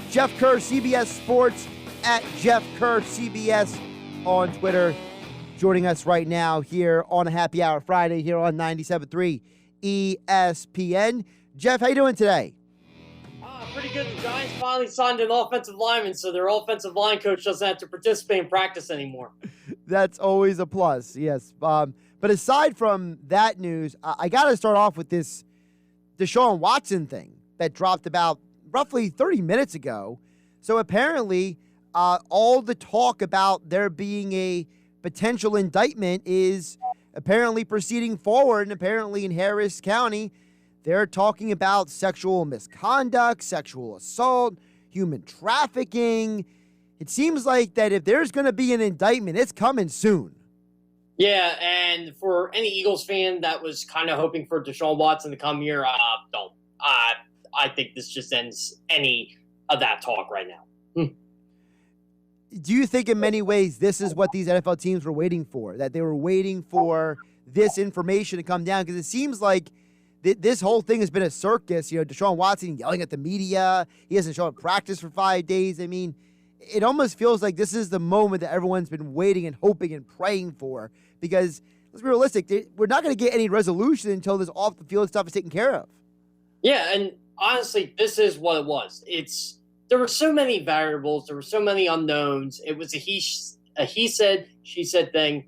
Jeff Kerr, CBS Sports, at Jeff Kerr, CBS on Twitter. Joining us right now here on a Happy Hour Friday here on 97.3 ESPN. Jeff, how you doing today? Pretty good. The Giants finally signed an offensive lineman, so their offensive line coach doesn't have to participate in practice anymore. That's always a plus, yes. But aside from that news, I got to start off with this Deshaun Watson thing that dropped about roughly 30 minutes ago. So apparently, all the talk about there being a potential indictment is apparently proceeding forward, and apparently in Harris County, they're talking about sexual misconduct, sexual assault, human trafficking. It seems like that if there's going to be an indictment, it's coming soon. Yeah, and for any Eagles fan that was kind of hoping for Deshaun Watson to come here, don't. I think this just ends any of that talk right now. Do you think in many ways this is what these NFL teams were waiting for, that they were waiting for this information to come down? Because it seems like this whole thing has been a circus. You know, Deshaun Watson yelling at the media. He hasn't shown up practice for 5 days. I mean, it almost feels like this is the moment that everyone's been waiting and hoping and praying for. Because, let's be realistic, we're not going to get any resolution until this off-the-field stuff is taken care of. Yeah, and honestly, this is what it was. There were so many variables. There were so many unknowns. It was a he said, she said thing.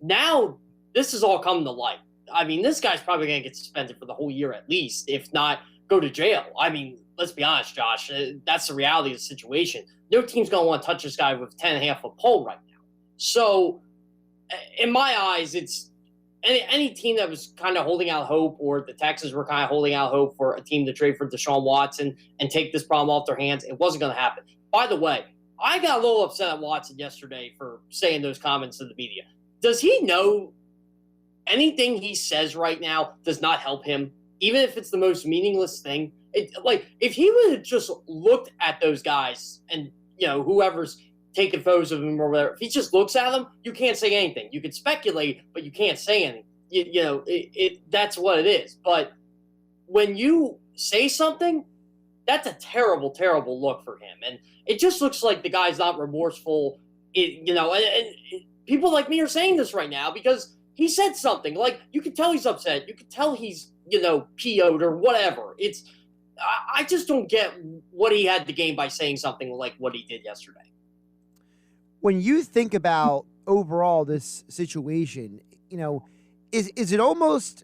Now, this is all coming to light. I mean, this guy's probably going to get suspended for the whole year at least, if not go to jail. I mean, let's be honest, Josh. That's the reality of the situation. No team's going to want to touch this guy with 10.5-foot pole right now. So, in my eyes, it's any team that was kind of holding out hope, or the Texans were kind of holding out hope for a team to trade for Deshaun Watson and take this problem off their hands. It wasn't going to happen. By the way, I got a little upset at Watson yesterday for saying those comments to the media. Does he know anything he says right now does not help him, even if it's the most meaningless thing? If he would have just looked at those guys and, whoever's taking photos of him or whatever, if he just looks at them, you can't say anything. You can speculate, but you can't say anything. That's what it is. But when you say something, that's a terrible, terrible look for him. And it just looks like the guy's not remorseful. And people like me are saying this right now because he said something. Like, you can tell he's upset. You can tell he's, PO'd or whatever. I just don't get what he had to gain by saying something like what he did yesterday. When you think about overall this situation, is it almost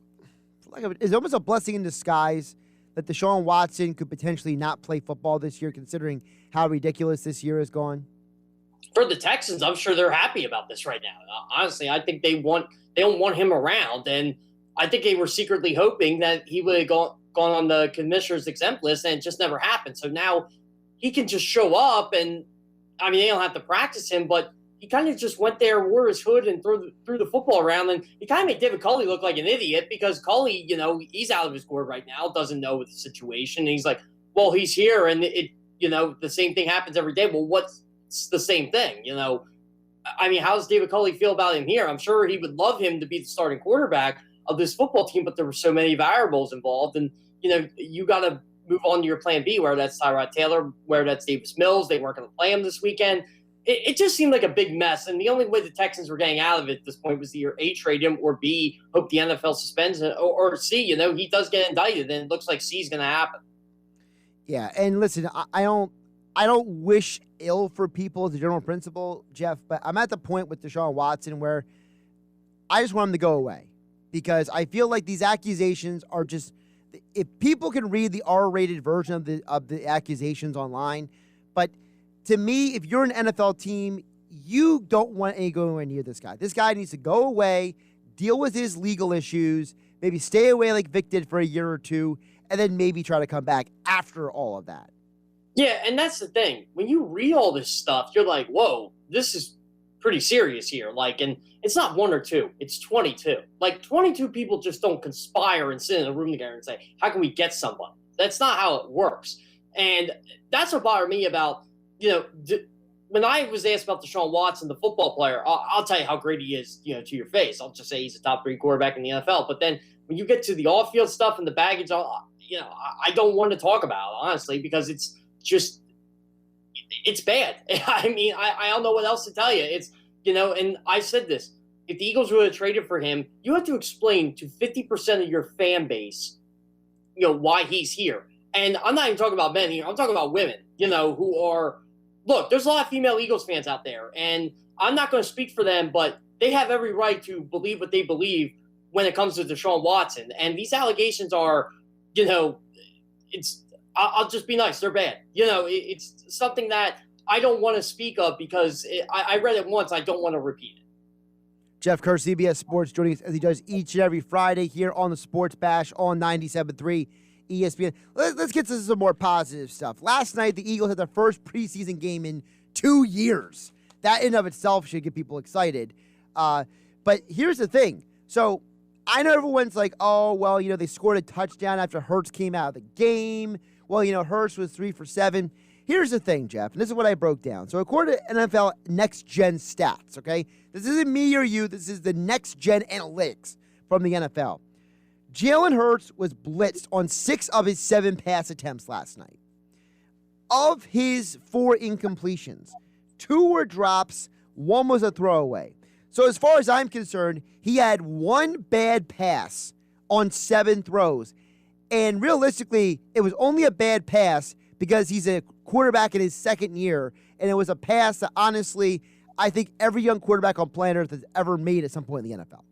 a blessing in disguise that Deshaun Watson could potentially not play football this year, considering how ridiculous this year has gone? For the Texans, I'm sure they're happy about this right now. Honestly, I think they don't want him around, and I think they were secretly hoping that he would have gone on the commissioner's exempt list, and it just never happened. So now he can just show up, and I mean, they don't have to practice him, but he kind of just went there, wore his hood, and threw the football around. And he kind of made David Culley look like an idiot because Culley, he's out of his gourd right now, doesn't know the situation. And he's like, well, he's here, and the same thing happens every day. Well, what's the same thing? I mean, how does David Culley feel about him here? I'm sure he would love him to be the starting quarterback of this football team, but there were so many variables involved. And, you got to move on to your plan B, where that's Tyrod Taylor, where that's Davis Mills. They weren't going to play him this weekend. It just seemed like a big mess. And the only way the Texans were getting out of it at this point was to either A, trade him, or B, hope the NFL suspends him, or C, he does get indicted, and it looks like C is going to happen. Yeah, and listen, I don't wish ill for people as a general principle, Jeff, but I'm at the point with Deshaun Watson where I just want him to go away, because I feel like these accusations are just, if people can read the R-rated version of the accusations online, but to me, if you're an NFL team, you don't want to go anywhere near this guy. This guy needs to go away, deal with his legal issues, maybe stay away like Vic did for a year or two, and then maybe try to come back after all of that. Yeah, and that's the thing. When you read all this stuff, you're like, whoa, this is pretty serious here. And it's not one or two, it's 22. 22 people just don't conspire and sit in a room together and say, how can we get someone? That's not how it works. And that's what bothered me about, when I was asked about Deshaun Watson, the football player, I'll tell you how great he is, to your face. I'll just say he's a top 3 quarterback in the NFL. But then when you get to the off-field stuff and the baggage, I don't want to talk about it, honestly, because it's just it's bad. I mean, I don't know what else to tell you. It's, and I said this, if the Eagles would have traded for him, you have to explain to 50% of your fan base, why he's here. And I'm not even talking about men here. I'm talking about women, who are, look, there's a lot of female Eagles fans out there, and I'm not going to speak for them, but they have every right to believe what they believe when it comes to Deshaun Watson. And these allegations are, I'll just be nice. They're bad. It's something that I don't want to speak of because I read it once. I don't want to repeat it. Jeff Kerr, CBS Sports, joining us as he does each and every Friday here on the Sports Bash on 97.3 ESPN. Let's get to some more positive stuff. Last night, the Eagles had their first preseason game in 2 years. That in and of itself should get people excited. But here's the thing. So I know everyone's like, oh, well, they scored a touchdown after Hurts came out of the game. Well, Hurts was 3 for 7. Here's the thing, Jeff, and this is what I broke down. So according to NFL Next Gen Stats, okay, this isn't me or you. This is the Next Gen Analytics from the NFL. Jalen Hurts was blitzed on 6 of his 7 pass attempts last night. Of his 4 incompletions, 2 were drops, 1 was a throwaway. So as far as I'm concerned, he had 1 bad pass on 7 throws. And realistically, it was only a bad pass because he's a quarterback in his second year, and it was a pass that, honestly, I think every young quarterback on planet Earth has ever made at some point in the NFL.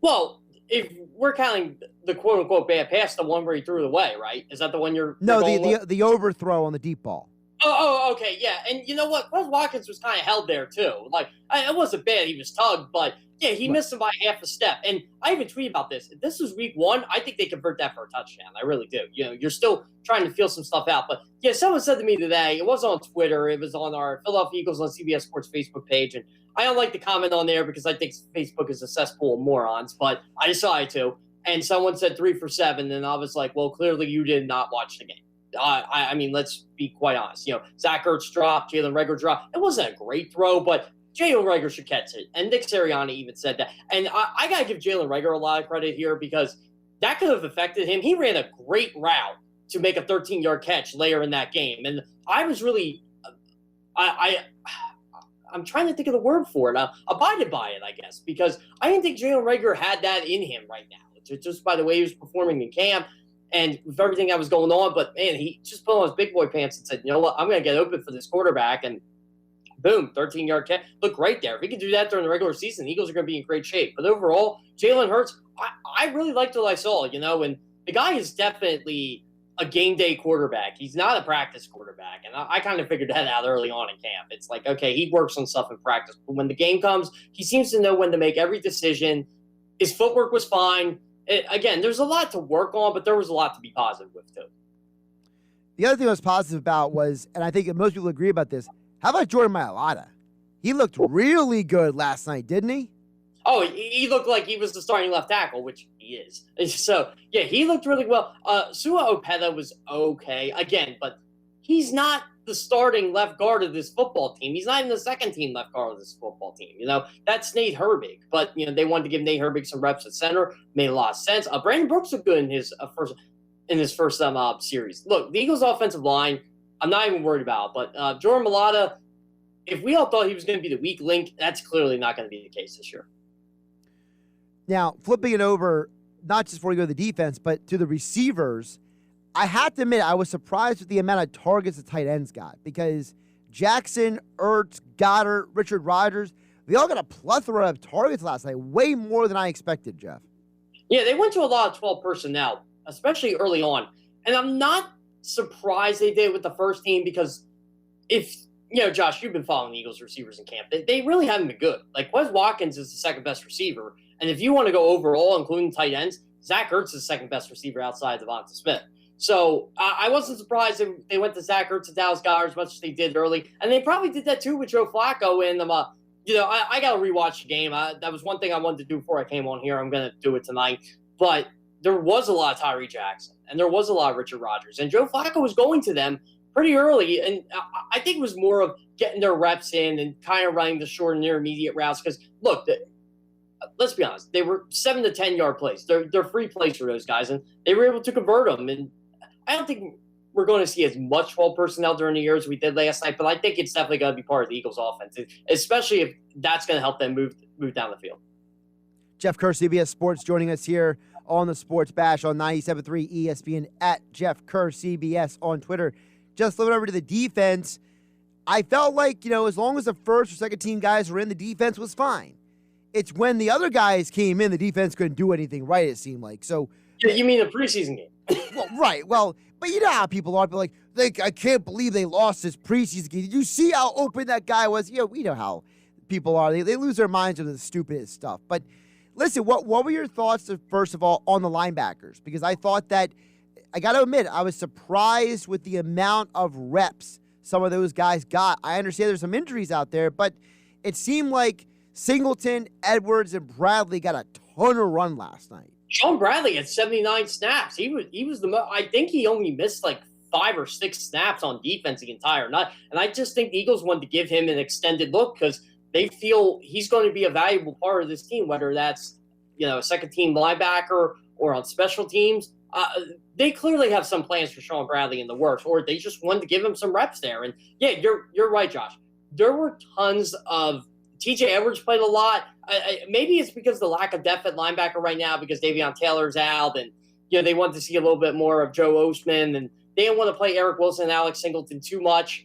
Well, if we're counting the quote-unquote bad pass, the one where he threw it away, right? Is that the one you're No, the overthrow on the deep ball. Oh, okay, yeah. And you know what? Wes Watkins was kind of held there, too. Like, it wasn't bad. He was tugged, but, yeah, he missed him by half a step. And I even tweeted about this. If this was week 1, I think they convert that for a touchdown. I really do. You're still trying to feel some stuff out. But, yeah, someone said to me today, it wasn't on Twitter. It was on our Philadelphia Eagles on CBS Sports Facebook page. And I don't like to comment on there because I think Facebook is a cesspool of morons. But I decided to. And someone said 3 for 7. And I was like, well, clearly you did not watch the game. I mean, let's be quite honest. Zach Ertz dropped, Jalen Reagor dropped. It wasn't a great throw, but Jalen Reagor should catch it. And Nick Sirianni even said that. And I got to give Jalen Reagor a lot of credit here because that could have affected him. He ran a great route to make a 13-yard catch later in that game. And I was really I'm trying to think of the word for it. Abided by it, I guess, because I didn't think Jalen Reagor had that in him right now. Just by the way he was performing in camp. And with everything that was going on, but man, he just put on his big boy pants and said, you know what, I'm going to get open for this quarterback. And boom, 13-yard catch. Look right there. If he can do that during the regular season, the Eagles are going to be in great shape. But overall, Jalen Hurts, I really liked what I saw, and the guy is definitely a game day quarterback. He's not a practice quarterback. And I kind of figured that out early on in camp. It's like, okay, he works on stuff in practice. But when the game comes, he seems to know when to make every decision. His footwork was fine. Again, there's a lot to work on, but there was a lot to be positive with, too. The other thing I was positive about was, and I think most people agree about this, how about Jordan Mailata? He looked really good last night, didn't he? Oh, he looked like he was the starting left tackle, which he is. So, yeah, he looked really well. Sua Opeta was okay, again, but he's not the starting left guard of this football team. He's not even the second team left guard of this football team. That's Nate Herbig. But, they wanted to give Nate Herbig some reps at center. Made a lot of sense. Brandon Brooks looked good in his first series. Look, the Eagles' offensive line, I'm not even worried about. But Jordan Mailata, if we all thought he was going to be the weak link, that's clearly not going to be the case this year. Now, flipping it over, not just before we go to the defense, but to the receivers, I have to admit, I was surprised with the amount of targets the tight ends got because Jackson, Ertz, Goddard, Richard Rodgers, they all got a plethora of targets last night, way more than I expected, Jeff. Yeah, they went to a lot of 12 personnel, especially early on. And I'm not surprised they did with the first team because if, Josh, you've been following the Eagles receivers in camp. They really haven't been good. Like, Wes Watkins is the second best receiver. And if you want to go overall, including tight ends, Zach Ertz is the second best receiver outside Devonta Smith. So I wasn't surprised they went to Zach Ertz and Dallas Goedert as much as they did early. And they probably did that too with Joe Flacco. And, I got to rewatch the game. That was one thing I wanted to do before I came on here. I'm going to do it tonight. But there was a lot of Tyree Jackson. And there was a lot of Richard Rodgers. And Joe Flacco was going to them pretty early. And I think it was more of getting their reps in and kind of running the short and intermediate routes. Because, look, let's be honest. They were 7 to 10 yard plays. They're free plays for those guys. And they were able to convert them. And I don't think we're going to see as much 12 personnel during the year as we did last night, but I think it's definitely going to be part of the Eagles' offense, especially if that's going to help them move down the field. Jeff Kerr, CBS Sports, joining us here on the Sports Bash on 97.3 ESPN at Jeff Kerr, CBS on Twitter. Just flipping over to the defense, I felt like, as long as the first or second team guys were in, the defense was fine. It's when the other guys came in, the defense couldn't do anything right, it seemed like. So, you mean the preseason game? Well, right. Well, but you know how people are. People like, I can't believe they lost this preseason game. Did you see how open that guy was? We know how people are. They lose their minds over the stupidest stuff. But listen, what were your thoughts, first of all, on the linebackers? Because I thought that, I got to admit, I was surprised with the amount of reps some of those guys got. I understand there's some injuries out there, but it seemed like Singleton, Edwards, and Bradley got a ton of run last night. Sean Bradley had 79 snaps. He was the most. I think he only missed like 5 or 6 snaps on defense the entire night. And I just think the Eagles wanted to give him an extended look because they feel he's going to be a valuable part of this team, whether that's a second team linebacker or on special teams. They clearly have some plans for Sean Bradley in the works, or they just wanted to give him some reps there. And yeah, you're right, Josh. There were tons of TJ Edwards played a lot. Maybe it's because of the lack of depth at linebacker right now because Davion Taylor's out, and they want to see a little bit more of Joe Osman, and they didn't want to play Eric Wilson and Alex Singleton too much.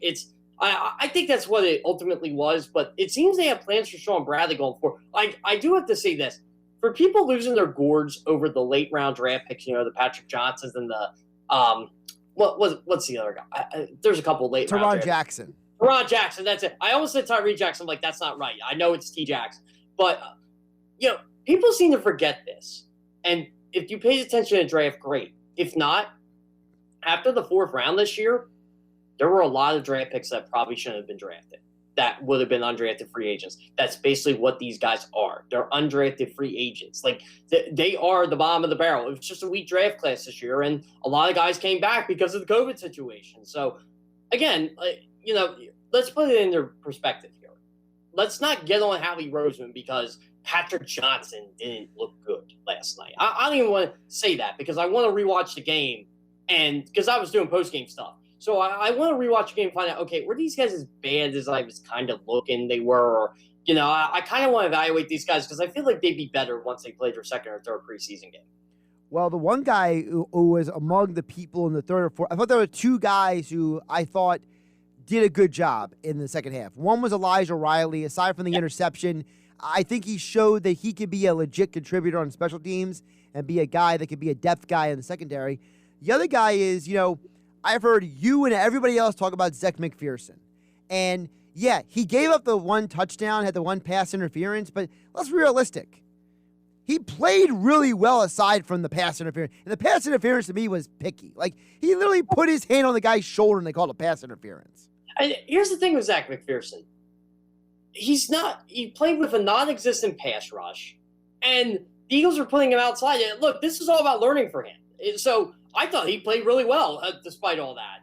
I think that's what it ultimately was, but it seems they have plans for Sean Bradley going forward. I do have to say this. For people losing their gourds over the late round draft picks, the Patrick Johnsons and the what's the other guy? There's a couple late round Teron Jackson. Teron Jackson, that's it. I almost said Tyree Jackson. Like, that's not right. I know it's T. Jackson. But, people seem to forget this. And if you paid attention to the draft, great. If not, after the 4th round this year, there were a lot of draft picks that probably shouldn't have been drafted. That would have been undrafted free agents. That's basically what these guys are. They're undrafted free agents. Like, they are the bottom of the barrel. It was just a weak draft class this year, and a lot of guys came back because of the COVID situation. So, again, let's put it into perspective here. Let's not get on Howie Roseman because Patrick Johnson didn't look good last night. I don't even want to say that because I want to rewatch the game, and because I was doing post-game stuff. So I want to rewatch the game and find out, okay, were these guys as bad as I was kind of looking they were? Or, I kind of want to evaluate these guys because I feel like they'd be better once they played their second or third preseason game. Well, the one guy who was among the people in the third or fourth, I thought there were 2 guys who I thought did a good job in the second half. One was Elijah Riley. Aside from the interception, I think he showed that he could be a legit contributor on special teams and be a guy that could be a depth guy in the secondary. The other guy is, I've heard you and everybody else talk about Zech McPherson. And, yeah, he gave up the 1 touchdown, had the 1 pass interference, but let's be realistic. He played really well aside from the pass interference. And the pass interference to me was picky. Like, he literally put his hand on the guy's shoulder and they called it pass interference. And here's the thing with Zech McPherson. He played with a non-existent pass rush, and the Eagles are putting him outside. And look, this is all about learning for him. So I thought he played really well despite all that.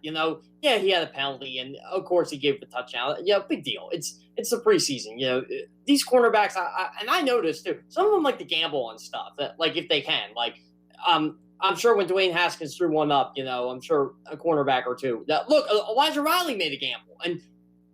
Yeah, he had a penalty, and of course he gave the touchdown. Big deal. It's the preseason. These cornerbacks, I noticed too. Some of them like to gamble on stuff, like if they can. Like, I'm sure when Dwayne Haskins threw one up, I'm sure a cornerback or two. Look, Elijah Riley made a gamble, and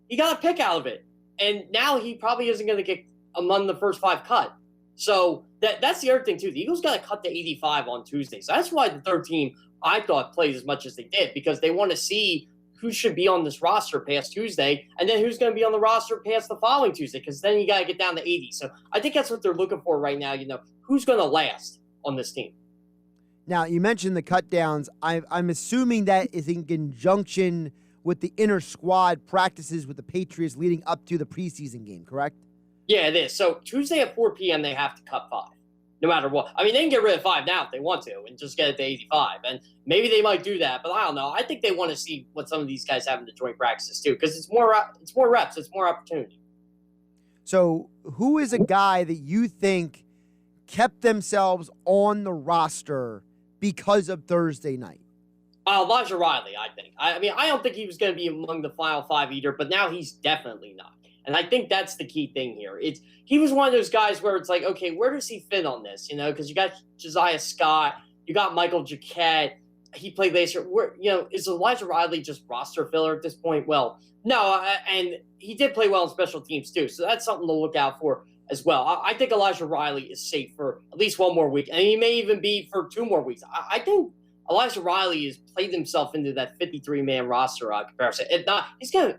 he got a pick out of it. And now he probably isn't going to get among the first 5 cut. So that's the other thing, too. The Eagles got to cut to 85 on Tuesday. So that's why the third team, I thought, played as much as they did, because they want to see who should be on this roster past Tuesday, and then who's going to be on the roster past the following Tuesday, because then you got to get down to 80. So I think that's what they're looking for right now, who's going to last on this team. Now, you mentioned the cut downs. I'm assuming that is in conjunction with the inter-squad practices with the Patriots leading up to the preseason game, correct? Yeah, it is. So Tuesday at 4 p.m., they have to cut 5, no matter what. I mean, they can get rid of 5 now if they want to and just get it to 85. And maybe they might do that, but I don't know. I think they want to see what some of these guys have in the joint practices, too, because it's more reps. It's more opportunity. So who is a guy that you think kept themselves on the roster because of Thursday night? Elijah Riley, I think. I mean, I don't think he was going to be among the final 5 either, but now he's definitely not. And I think that's the key thing here. He was one of those guys where it's like, okay, where does he fit on this? Because you got Josiah Scott, you got Michael Jacquet. he played last year. Is Elijah Riley just roster filler at this point? Well, no, and he did play well in special teams too, so that's something to look out for as well. I think Elijah Riley is safe for at least one more week, and he may even be for 2 more weeks. I think Elijah Riley has played himself into that 53-man roster comparison. If not,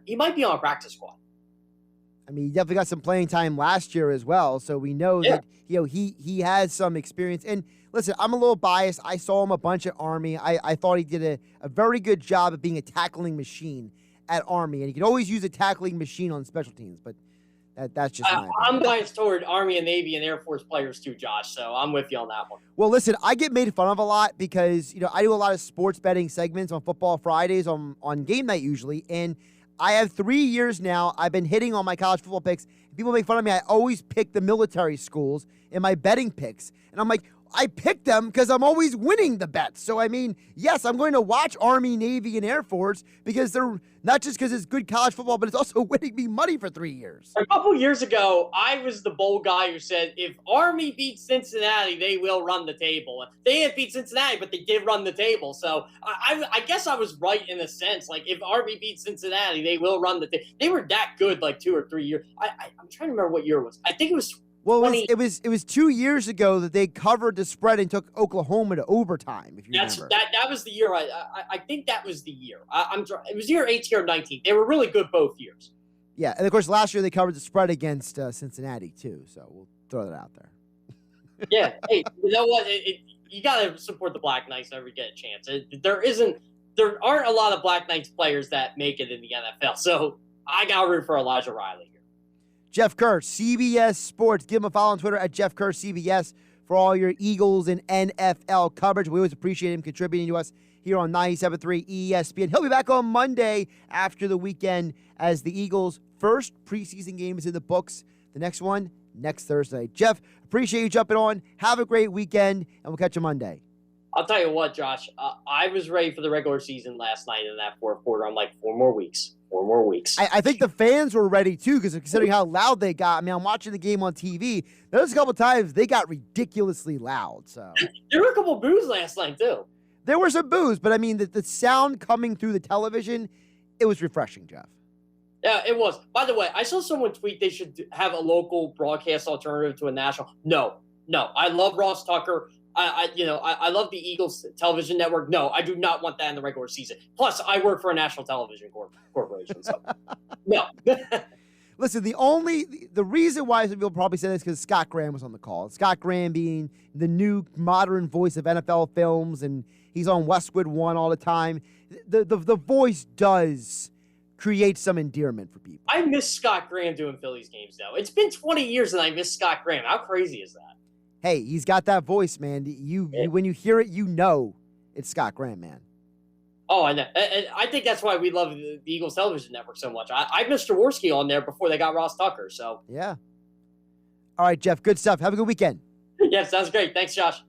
he might be on a practice squad. I mean, he definitely got some playing time last year as well, so we know that he has some experience. And listen, I'm a little biased. I saw him a bunch at Army. I thought he did a very good job of being a tackling machine at Army, and he could always use a tackling machine on special teams, but that's just my opinion. I'm biased toward Army and Navy and Air Force players too, Josh, so I'm with you on that one. Well, listen, I get made fun of a lot because, I do a lot of sports betting segments on Football Fridays on game night usually, and I have 3 years now. I've been hitting on my college football picks. People make fun of me. I always pick the military schools in my betting picks, and I'm like, I picked them because I'm always winning the bets. So, I mean, yes, I'm going to watch Army, Navy, and Air Force because they're not just because it's good college football, but it's also winning me money for 3 years. A couple years ago, I was the bold guy who said, if Army beats Cincinnati, they will run the table. They didn't beat Cincinnati, but they did run the table. So I guess I was right in a sense. Like, if Army beats Cincinnati, they will run the table. They were that good like 2 or 3 years. I'm trying to remember what year it was. I think it was. Well, it was 2 years ago that they covered the spread and took Oklahoma to overtime. If you remember, that was the year. I think that was the year. It was year 18 or 19. They were really good both years. Yeah, and of course last year they covered the spread against Cincinnati too. So we'll throw that out there. Yeah, hey, you know what? You got to support the Black Knights whenever you get a chance. There aren't a lot of Black Knights players that make it in the NFL. So I got to root for Elijah Riley here. Jeff Kerr, CBS Sports. Give him a follow on Twitter at Jeff Kerr CBS for all your Eagles and NFL coverage. We always appreciate him contributing to us here on 97.3 ESPN. He'll be back on Monday after the weekend as the Eagles' first preseason game is in the books. The next one, next Thursday. Jeff, appreciate you jumping on. Have a great weekend, and we'll catch you Monday. I'll tell you what, Josh. I was ready for the regular season last night in that fourth quarter. I'm like, 4 more weeks. 4 more weeks. I think the fans were ready, too, because considering how loud they got. I mean, I'm watching the game on TV. There's a couple times they got ridiculously loud. So there were a couple boos last night, too. There were some boos, but, I mean, the sound coming through the television, it was refreshing, Jeff. Yeah, it was. By the way, I saw someone tweet they should have a local broadcast alternative to a national. No. I love Ross Tucker. I love the Eagles television network. No, I do not want that in the regular season. Plus, I work for a national television corporation, so no. Listen, the reason why some people probably say this is because Scott Graham was on the call. Scott Graham being the new modern voice of NFL films, and he's on Westwood One all the time. The voice does create some endearment for people. I miss Scott Graham doing Phillies games, though. It's been 20 years and I miss Scott Graham. How crazy is that? Hey, he's got that voice, man. You when you hear it, you know it's Scott Graham, man. Oh, I know. And I think that's why we love the Eagles television network so much. I missed Jaworski on there before they got Ross Tucker, so. Yeah. All right, Jeff, good stuff. Have a good weekend. Yeah, sounds great. Thanks, Josh.